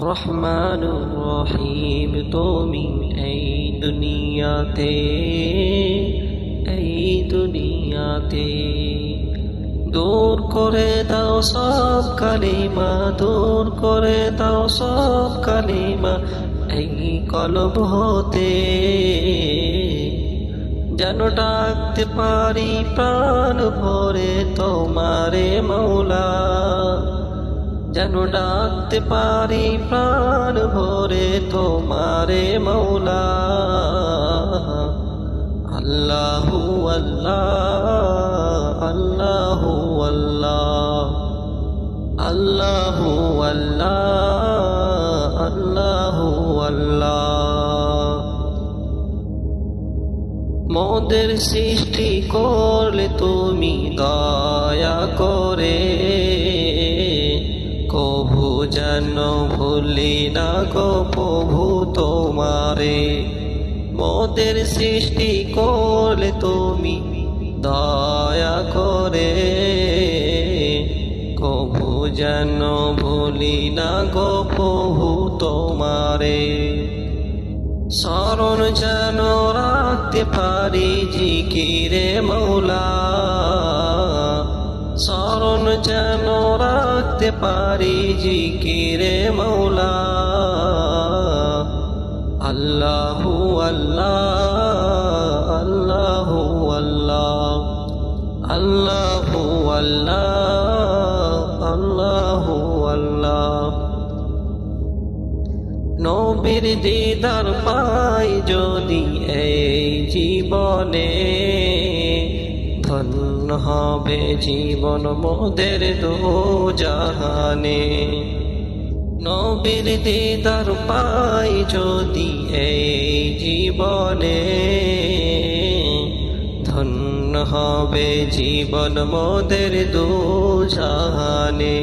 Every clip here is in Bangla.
রহমানুর রহিম তুমি এই দুনিয়াতে দূর করে দাও সব কালিমা, দূর করে দাও সব কালিমা এই কলব হতে, যেন ডাকতে পারি প্রাণ ভরে তোমারে মৌলা, যেন ডাকতে পারি প্রাণ ভরে তোমারে মৌলা। আল্লাহু আল্লাহ আল্লাহু আল্লাহ আল্লাহু আল্লাহ আল্লাহু আল্লাহ। মোদের সৃষ্টি করলে তুমি দয়া করে, কভু যেন ভুলি না গো প্রভু তোমারে। মোদের সৃষ্টি করলে তুমি দয়া করে, কভু যেন ভুলি না গো প্রভু তোমারে। স্মরণ যেন রাখতে পারি জিকিরে মৌলা, স্মরণ যেন রাখতে পারি জিকিরে মৌলা। আল্লাহু আল্লাহ আল্লাহু আল্লাহ আল্লাহু আল্লাহ আল্লাহু আল্লাহ। নবীর দিদার পাই যদি এই জীবনে, ধন্য হবে জীবন মোদের দোজাহানে। নবীর দিদার পাই যদি এই জীবনে, ধন্য হবে জীবন মোদের দোজাহানে।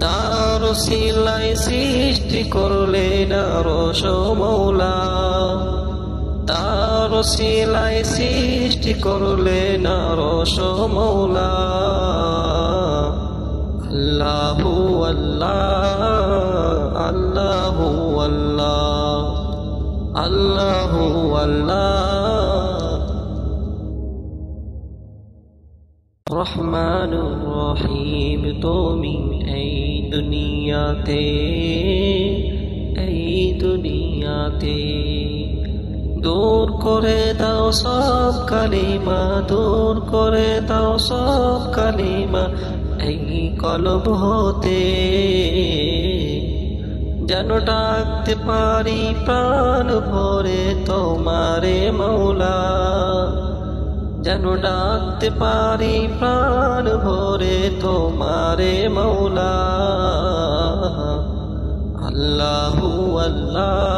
তার সিলাই সৃষ্টি করলেন আরশ মৌলা, তার সিলাই সৃষ্টি করলেন আরশ মৌলা। আল্লাহু আল্লাহ আল্লাহু আল্লাহ আল্লাহু আল্লাহ। রহমানুর রহিম তুমি এই দুনিয়াতে দূর করে দাও সব কালিমা, দূর করে দাও সব কালিমা এই কলব হতে, যেন ডাকতে পারি প্রাণ ভরে তোমারে মৌলা, যেন ডাকতে পারি প্রাণ ভরে তোমারে মৌলা। আল্লাহু আল্লাহ